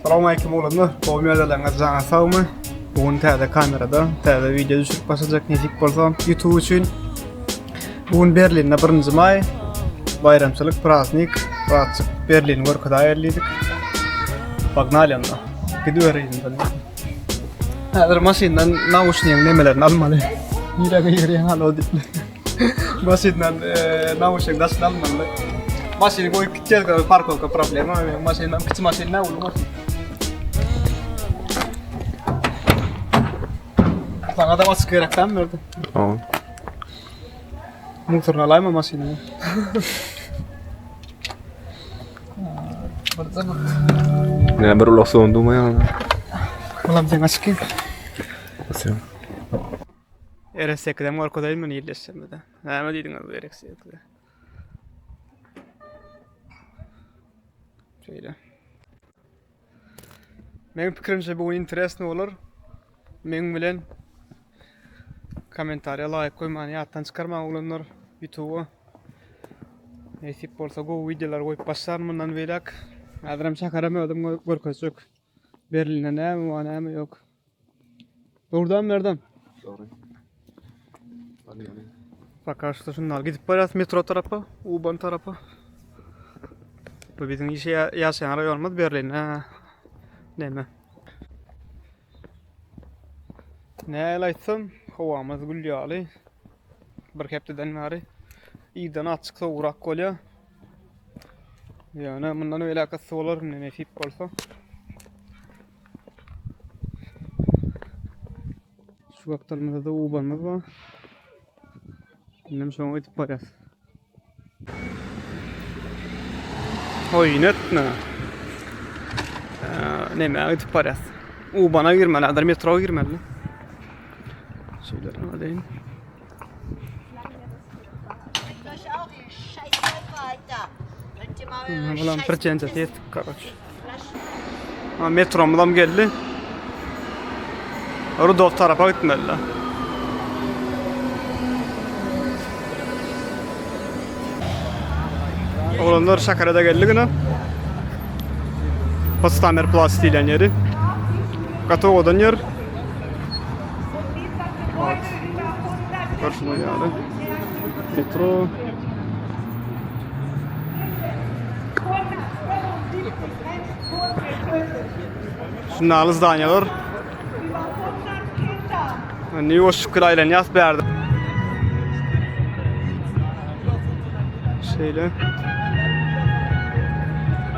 Selamünaleyküm oğlum. Kovmiyadalarınız sana sağ mı? Bugün teyze kamerada, teyze video düşürüp basacak nesip bolsam YouTube üçün. Bugün Berlin'de 1. may. Bayramçılık, praznik. Rahatsız Berlin'i orkada ayarlıydık. Bagnalya'nda. Gidiyoruz ben. Hazır maşinden nauşniyen nemelerini almalı. Yürüyen alo diple. Maşinden nauşniyen nasıl almalı? Maşini koyup gideceğiz kadar park olka problemi. Maşinden küçük maşin ne olur maşin? Sana da baskı yaraktan mı verdi? Tamam. Motorunu alayım mı maşini? Ne bir ulak soğundu mu ya? Ulan sen açık ki. Nasıl? Eresek'den orko değil mi iyileşeceğim de. Ne mi dedin abi Eresek'de? Şöyle. Benim fikrimce bu interes ne olur? Benim bilen komentarya like koymanı yattan çıkarma olanlar YouTube'a. Nesip bolsa go videolar koyup başlar bundan velak. Adram çakaramadım korkuz yok. Berlin'e ne mi ne mi yok. Buradan nereden? Doğru. Fakat işte şunlar gidip biraz metro tarafı, U-Bahn tarafı. Bu bizim işe yaşayan rayonumuz Berlin ha. Değil mi? Ne alaytsam havamız gülüyorlar. Bir hepteden beri iyiden açık soğurak oluyor. Yani bundan öyle akası olur ne nasip olsa. Şu vaktimizde de U-Bahn'ımız var. Benim şu an gidip varız. Oynat ne? Ne mi gidip varız? U-Bahn'a girmelidir, metroya girmeli. Şeyler alayım. Ulan perçence test короче. Ha metromdan geldi. Rudolf tarafa gitmeliler. Oğlanlar Şakara'da geldi yine. Postamer plastiğiyle yeri. Katoğu'dan yer. Evet. Karşıma yani. Metro. Şunlarlı zdanyalar. Ne o şükürayla yaz berdi. Şeyle.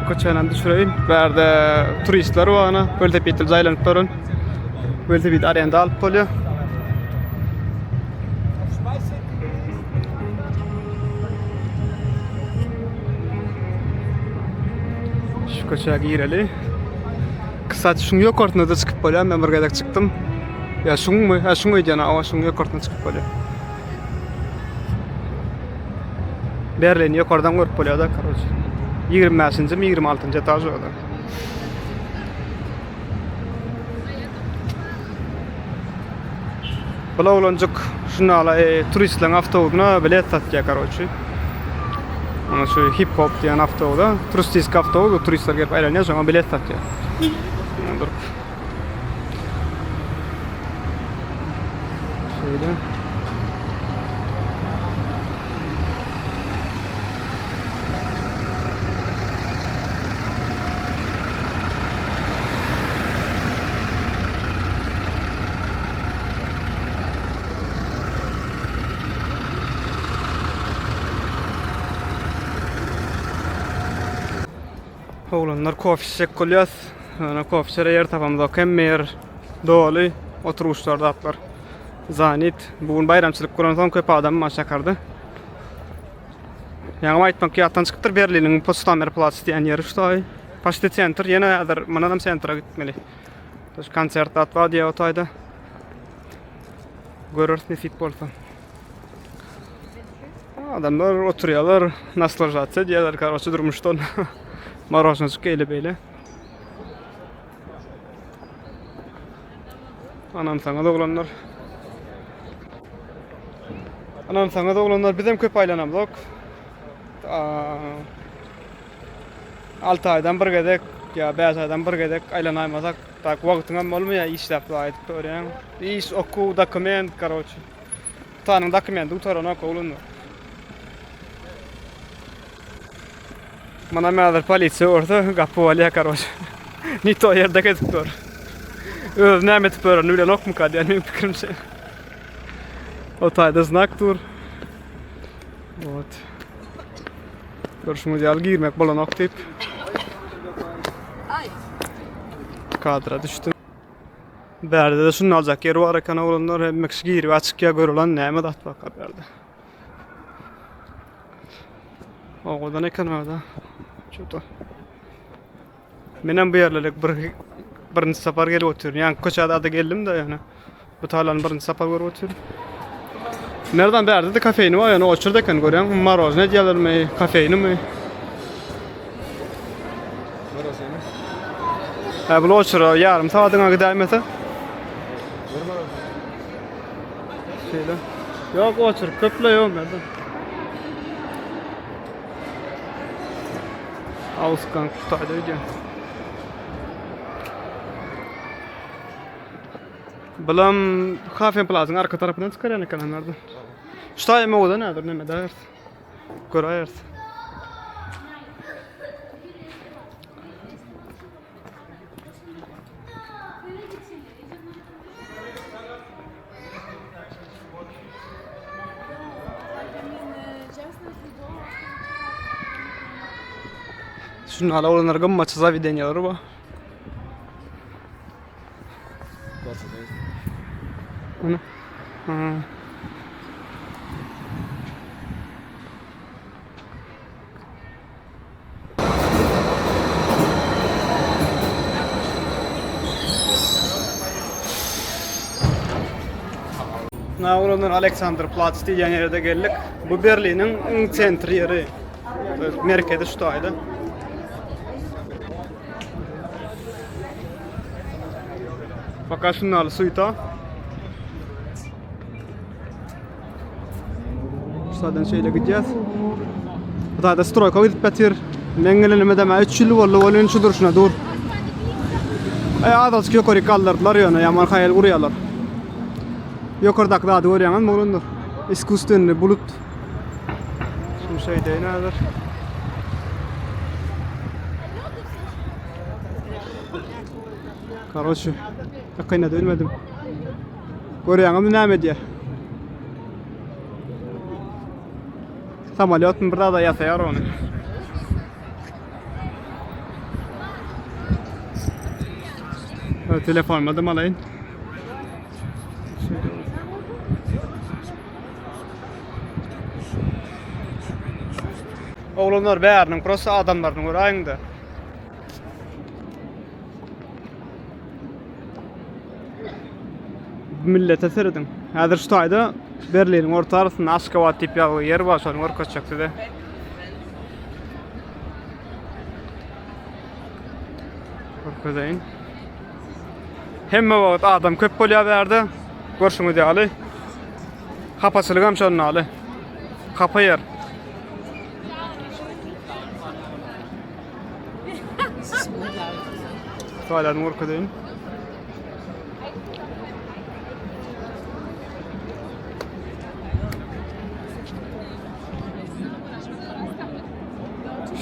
Kaçanan düşüreyim. Berdi turistler var ana. Böyle bir zaylanıp durun. Böyle bir arayanda alıp oluyor. Şu kaçağa gireli. Kısaca şunu yok ortuna da çıkıp oluyor. Ben buraya çıktım. Ya şunu mu? Ha şunu idiyana ama şunu yok ortuna çıkıp oluyor. Berlin yok oradan görüp oluyor da kardeşim. 25. mi 26. etaj orada. Bula olancak şunu ala turistlerin avtobusuna bilet satıyor kardeşim. Ona şu hip hop diyen avtobuda turistik avtobus turistler gelip ayrılıyor sonra bilet satıyor. Dur. Şöyle. Oğlanlar kofi içecek kolyas. Kofi içere yer tapamda kemmer dolu oturuşlarda atlar. Zanit. Bugün bayramçılık kullanan köp adam Şakar'da. Yani aytmak ki attan çıkıptır Berlin'in Postamer Platz diyen yeri işte. Paşte center yine adır manadam center'a gitmeli. Taş konsert atva diye otayda. Görürsün ne fit bolsa. Adamlar oturuyorlar, naslajatsa diyorlar karşı durmuştan. Marosna çıkıyla böyle. Anam sana da olanlar. Anam sana da olanlar bizim köp aylanamdık. 6 aydan bir gedek Ya bəzədən bir gedek aylanaymasak, tak wagtyňam bolmaýar işläp aýdyp görýän. İş oku dokument, короче. Tanyň dokumenti utaran okulunur. Mana mäder polisiýa orta gapy bolýar, короче. Ni to ýerde gezip dur. Öz näme etip ören bilen okmu kadýan meň pikirimçe. O taýda znak dur. Вот. Görüşmek ýaly girmek bolan ok diýip. Kadra düştüm. Berde de şunu alacak yer var ekan oğlanlar hemmek girip açıkya görülen näme dat bakar berde. Oğlan ekan orada. Çuto. Menem bu yerlerlik birinci sapar gelip oturuyorum. Yani koçada da geldim de yani. Bu talan birinci sapar görüp oturuyorum. Nereden berde de kafeyni var yani oçurdayken görüyorum. Maroz ne diyorlar mı? Kafeyni mi? Ha bu oçura yarım saatine kadar mete. Şeyle. Yok oçur köple yok nerede? Avuskan kutaydı öyle. Balam kafe plazın arka tarafından çıkar yani kanallardan. Şu mı o da nedir ne der? Görüyoruz. Şunu hala olanlar maçı zavidenyaları bu. Ana. Ha. Olanlar Alexanderplatz diýen ýerde geldik. Bu Berlinin sentri ýeri. Merkezi şu taýda. Fakat şunu al suyta. Şuradan şeyle gideceğiz. Bu da stroyka gidip betir. Mengelenime deme 3 yıl bolly şudur şuna dur. Adalçy ýokary kaldyrdylar ýöne ýaman hayal gurýarlar. Ýokardaky da görýän bolundur. Iskustenli bulut. Şu şey nädir? Короче, akayna da ölmedim. Görýäňem näme diýär? Samolyotun bir da ýasaýar ony. Telefonuma da malaýyn. Oğlanlar bäriniň prosta adamlaryň göräýinde. Millete seredin. Häzir şu taýda Berliniň orta arasynda Aşgabat diýip ýaly yer bar, şonu görkezjekdi. Görkezeýin. Hemme wagt adam köp bolýar berde. Görşüňiz ýaly. Hapaçylyk hem şonu aly. Kapa yer. Taýdan görkezeýin.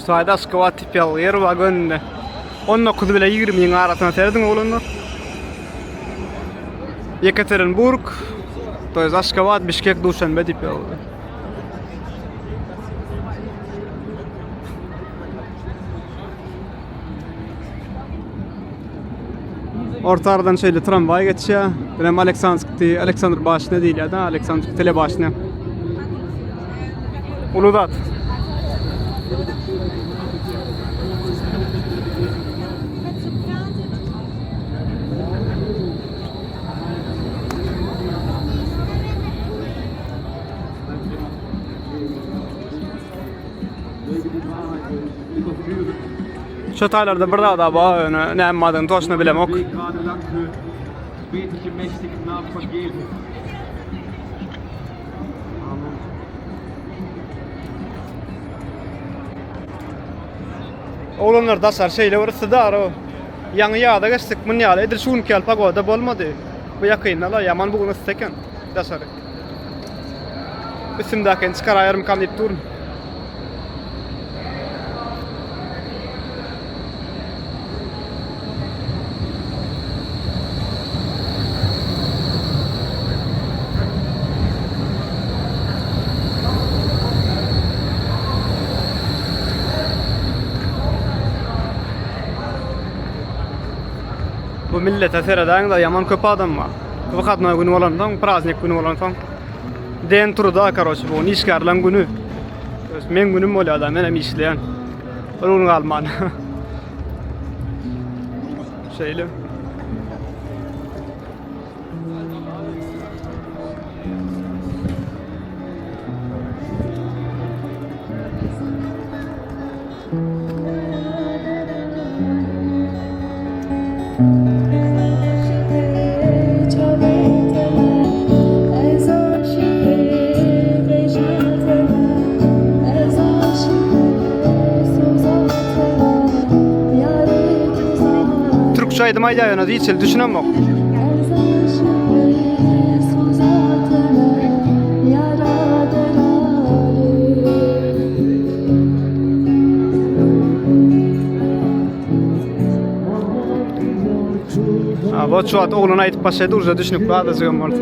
Şayda Aşgabat tipi yer wagon 19 bile 20 arasına serdiň oğlanlar. Yekaterinburg, to jest Aşgabat, Bişkek, Duşanbe tipi ýaly. Ortadan şeýle tramvay geçýär. Benim Aleksandr başyna diýilýär da, Aleksandr tele başyna. Uludat. Şu taýlarda bir da bar, näme adyny toşuna bilemok. Oğlanlar dasar şeyle orası da o. Yanı yağda geçtik mı yağla edir şun kel pagoda bolmadı. Bu yakınla yaman bugün isteken dasar. Isimdaken çıkar ayarım kan deyip durun. Bu millete sereden da yaman köp adam var. Vakatna günü olandan, praznik günü olandan. Den turda karoç bu nişkarlan günü. Men günüm ol adam, men işleyen. Onun Alman. Şeyle. Türkçe aydım ayda yana değil düşünem yok. Bu çuat oğluna aytıp başlaydı urca düşünüp daha da zıgım vardı.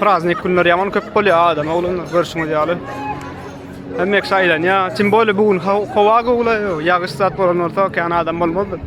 Praznik günler yaman köp bolýar adam oğlanlar görüşme diýýärler. Hemmek saýlan ya, kim böyle bugün hava gowla ýagyş sat bolan orta kan adam bolmady.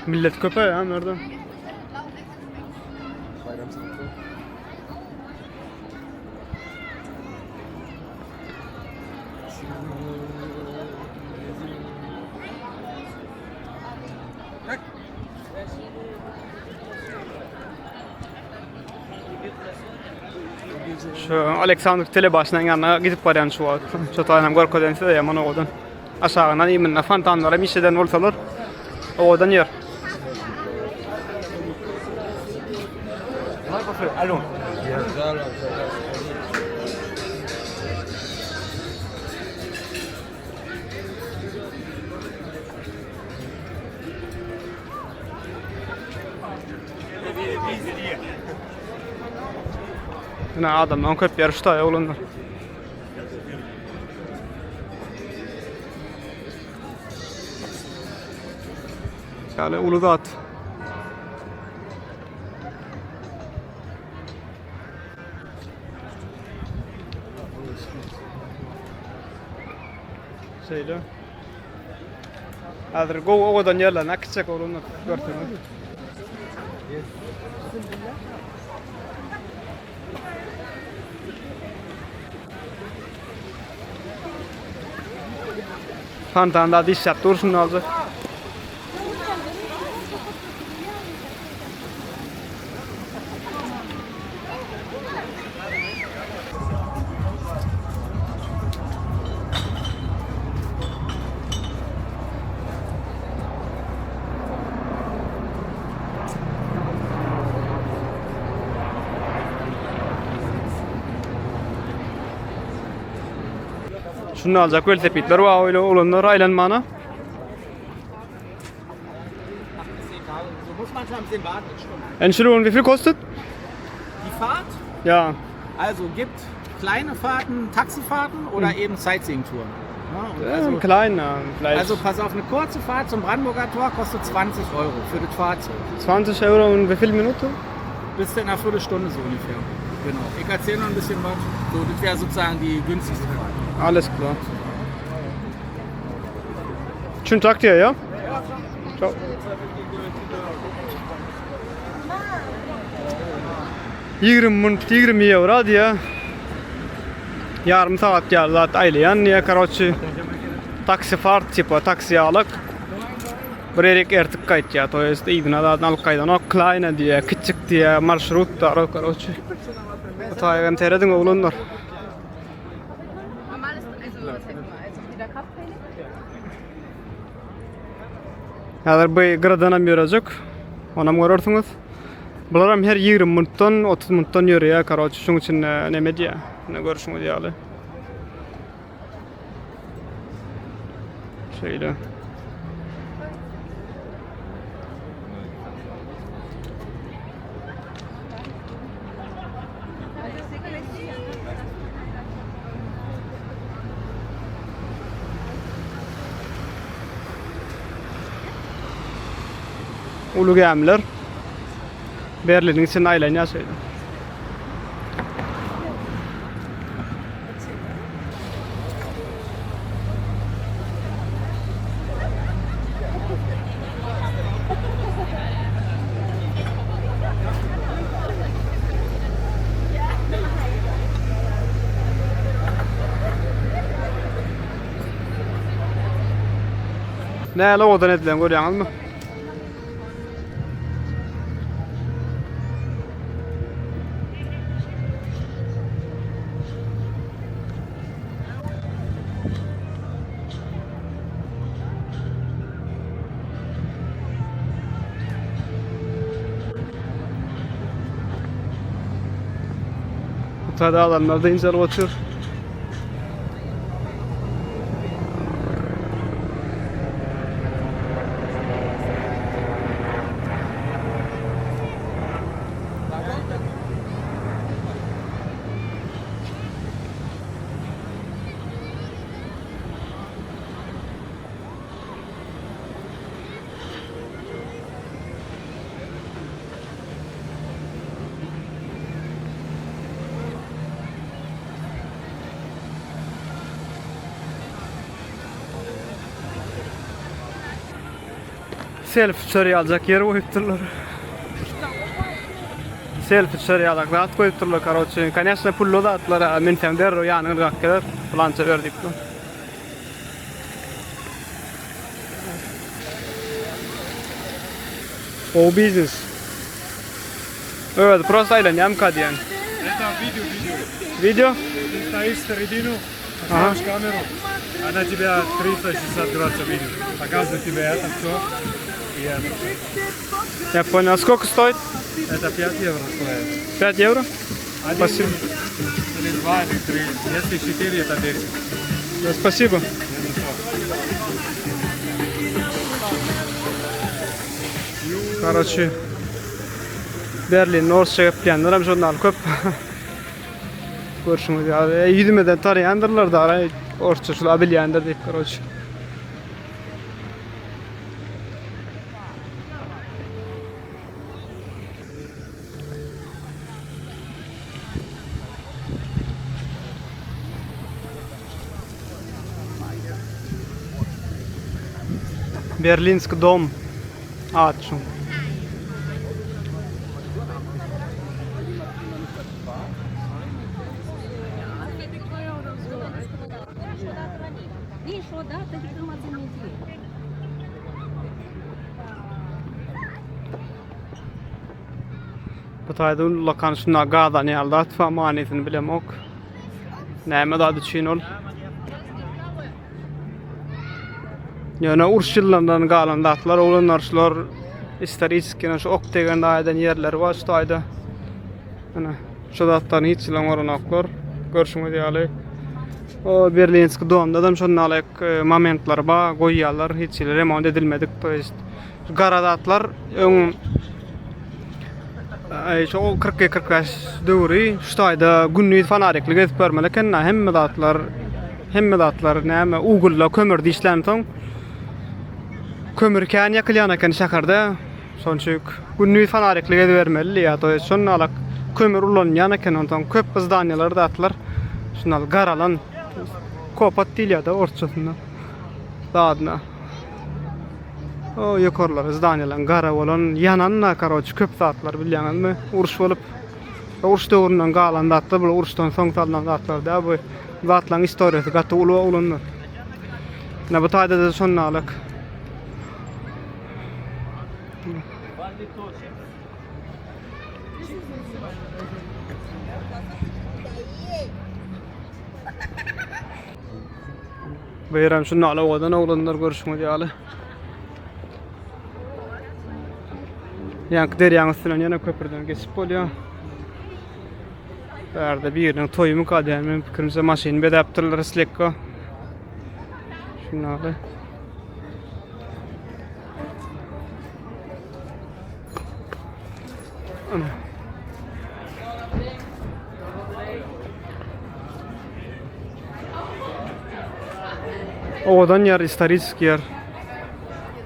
Millet köpe ya nerede? Şu Alexander Telebaş'ın yanına gidip baryan şu an. Şu tanem gorkodense de yaman oğudan. Aşağıdan iminle fantanlara mişeden olsalar oğudan yer. Allons. Ne adam lan köp yarışta ya oğlanlar. Yani Uludağ. Şeyle. Hazır go odan yerler nakçak oğlanlar gördün mü? Fantanda diş yaptı dursun alacak. Şunu alacak öyle tepitler var öyle olanlar aylanmana. Entschuldigung, wie viel kostet? Die Fahrt? Ja. Also gibt kleine Fahrten, Taxifahrten oder eben Sightseeing-Touren. Ja, Also, kleiner vielleicht. also pass auf, eine kurze Fahrt zum Brandenburger Tor kostet 20 € für das Fahrzeug. 20 € und wie viele Minuten? Bis zu einer Viertelstunde so ungefähr. Genau. Ich erzähle noch ein bisschen was. So, das wäre sozusagen die günstigste Fahrt. Alles klar. Schönen Tag dir, ja? Ciao. 20 minut 20 euro diye. Yarım saat geldi aylayan ya karoçi. Taksi fart tipa taksi alık. Birerik ertik kaytya to jest idna da alkaydan o kleine diye küçük diye marşrut da karoçi. Tayyem teredin oğlunlar. Normales, also wieder Krafttraining? Hazır bu gradana birazcık. Ona mı görürsünüz? Bunlar her 20 minuttan 30 minuttan yürüyor karoçi. Şunun için ne medya ne görüşümüz yani. Şöyle. Ulu gemler Berlin'in için aylanya söyledi. Ne la odan edilen görüyorsunuz mu? Tadı adamlar da incelik oturuyor. Selfie çöreği alacak yeri koyupturlar. Selfie çöreği alacak rahat koyupturlar karoçi. Конечно pullo da atlar men femder yanına gakkeler plança verdik. O business. Evet, просто aylanıyam kadiyan. Это видео. Video? Ты стоишь в середину, Ага. ставишь камеру, она тебя 360 градусов видит. Показывает тебе это все. И это. Я понял. Сколько стоит? Это 5 евро стоит. 5 евро? Один Спасибо. или 2, или 3. Если 4, это 10. Да, спасибо. Короче, Berlin, Norse yapıyanlar hem jurnal köp. Görüşümüz ya. Yüzümeden tarayandırlar da ara orta şul abilyandır deyip короче. Berlinsk dom. Açım. Nee, schon da, da gibt es immer so eine Bu taydın lakan şuna gadan yalda atfa manetini bilem ok. Näme da düşün ol. Yani urşillandan galan datlar olanlar şular ister iskene şu ok degen aydan yerler var şu ayda. Ana şu dattan hiç lan oranaklar görüşümüz ýaly. O Berlinski domda da şonnalyk momentlar ba goýýarlar hiç remont edilmedik to jest. Garadatlar öň şu 40-45 döwri şu ayda günnüýi fanariklik edip bermeleken hemme datlar näme ugulla kömürdi işlän soň kömür kän ýakylýan şäherde şonçuk günnüýi fanariklik edip bermeli ýa to jest şonnalyk kömür ulanýan eken ondan köp zdanyalar datlar şonal garalan kopat diýilýär da orçasynda dadna o ýokarlar zdanyalar gara bolan ýananna karoç köp zatlar bilýänmi uruş bolup Uruş döwründen galan zatlar, bu uruşdan soň salynan zatlar da bu zatlaryň historiýasy gaty ulanlar. Ne bu taýda da şonnalyk. Bayram şonnaly owadan oglanlar görüşmek ýaly. Ýanky derýanyň üstünden ýene köpürden geçip bolýar. Bärde biriniň toýumy kadýan, men pikirimçe maşyny bedäpdirler slekka. Şunnaly. Owadan ýer historisk ýer.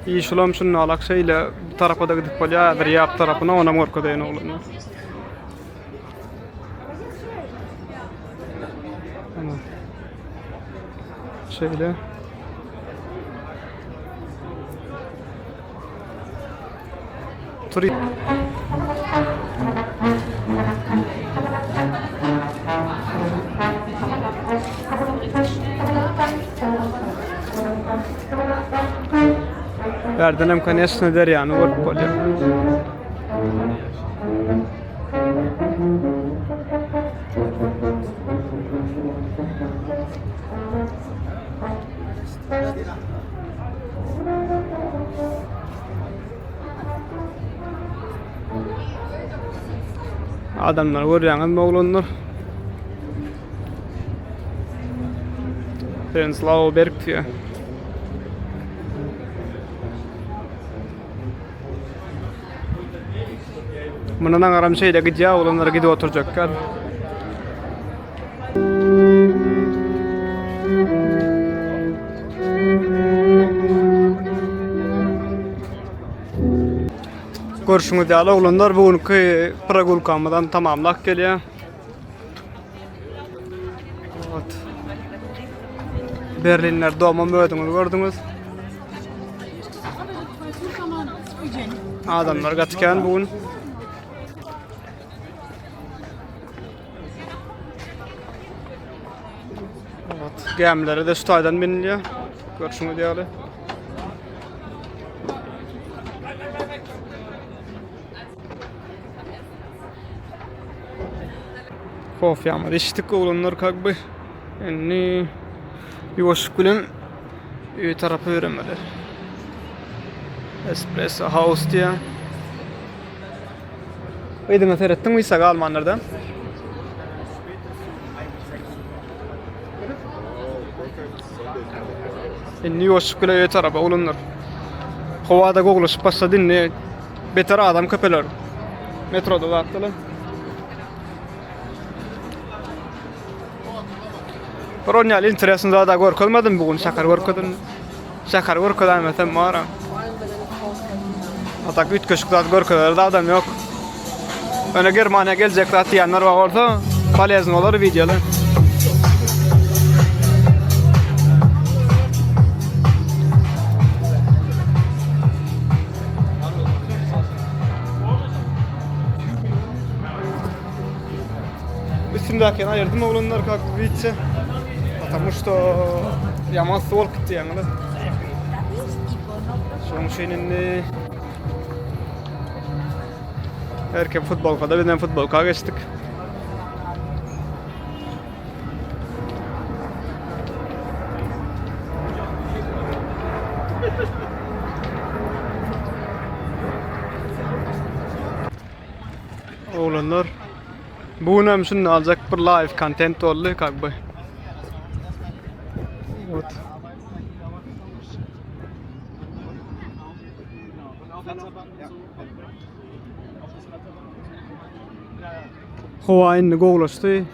Ýeşilam şunnaly şeýle bir tarafa da gidip bolýar, bir ýap tarapyna ona gorkadaýan oglanlar. Şöyle. Turi. Verdenem конечно derýany görüp bolýar. Adamlar görýän oglanlar. Prenzlau Bergfjord. Mundan aram şeýle gidýär, oglanlar gidip oturjaklar. Görüşüňiz ýaly oglanlar bugünkü programmadan tamamlap gelýär. Berlinler doma mödüňizi gördüňiz. Adamlar gatykän bugün. Gemleri de şu taýdan binilýär. Görüşüňiz ýaly. Kofyamı içtik oglanlar kakby. Enni ýoşup bilen öý tarapy öremeler. Espresso House diýär. Eýdime seretdiňmi Isaga almanlardan? Enni ýoşup bilen öý tarapy oglanlar. Howada goglaşyp başlady ne beter adam köpeler. Metroda zatdylar. Ronýal interesini da görkezmedim bugün şahar görkezdim. Şahar görkezdim mesem mara. Atak ütköşük zat görkezler adam ýok. Öne Germaniýa geljek zat diýenler bar bolsa, polezny bolar videolar. Üstündäki aýyrdım oglanlar kakby bitse. Потому что yaman soğuk gitti yani. Son şeyinin erkek futbol kadar bizden futbol kadar geçtik. Oğlanlar bugün hem şunu alacak bir live content oldu kakby. Evet. Hova inni goglaşdy.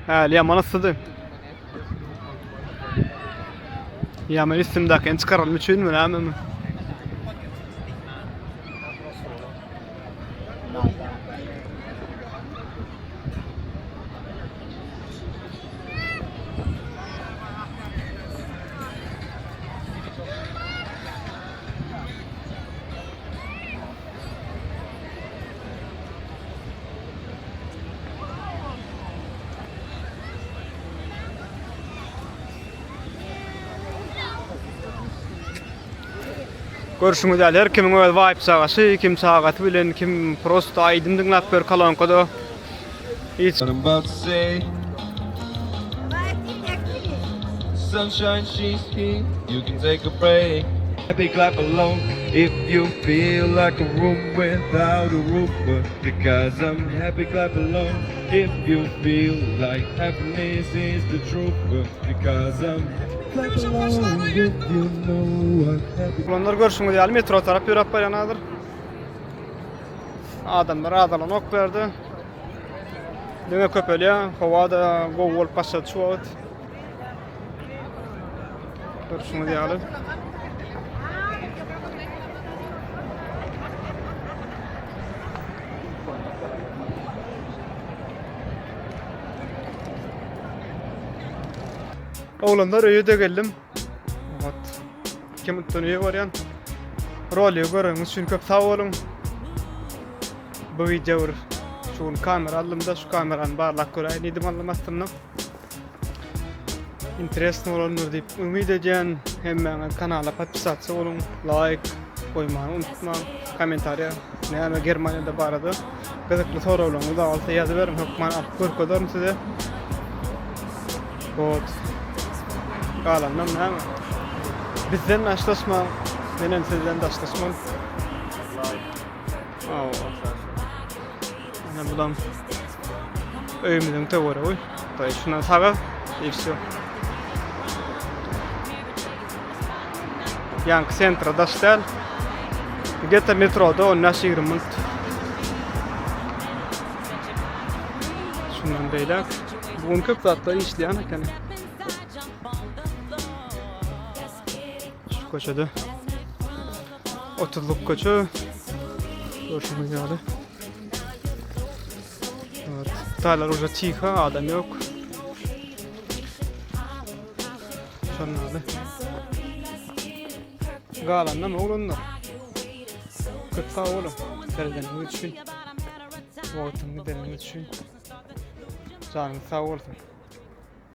Häli ýaman ysdy. Ýa-da istimdäki çykarylmy üçin bilemmi? Görüşüňiz ýaly her kimiň öz vibe sagasy, kim sagat bilen, kim prosto aýdym diňläp ber kalonkada. Hiç What I'm about to say. Sunshine, she's here. You can take a break. Happy clap along if you feel like a room without a roof. Because I'm happy, clap along if you feel like happiness is the truth. Because I'm clap along if you know I'm happy. Bulanlar görüşüňiz ýaly metro tarap ýörüp barýanadyr. Adamlar adalan ok berdi. Döňe köpelýär, howada gow bolup başlady şu wagt. Görüşüňiz ýaly. Oğlanlar öýde geldim. Wat. Kim tönüye barýan? Rolü görüňiz üçin köp sag bolun. Bu video şuň kamera aldymda, şu kamerany barlak göräýin diýdim anlamasdymdan. Interesli bolanlar diýip ümid edýän hemmeňe kanala podpisatsiýa bolun, like goýmagy unutmaň, kommentariýa näme Germaniýada barada gyzykly soraularyňyzy da alta ýazyp berin, hökman alyp görkezdirim size. Bot. Galandan näme? Bizden aşlaşma, menen sizden aşlaşma. Ana bulam öýümizden töwere oy. Taý şuna saga, и всё. Ýanky sentra daşdal. Где-то metroda 10-20 minut. Şundan beýle. Bugun köp zatlar işleýän eken. Şu köçede. 30'luk köçe. Görüşüňiz ýaly. Evet. Taýlar уже тихо, adam yok. Şonlaly. Galandan oğlanlar. Köp sag bolun. Terden üçin. Wagtyňy deren üçin. Janyň sag bolsun.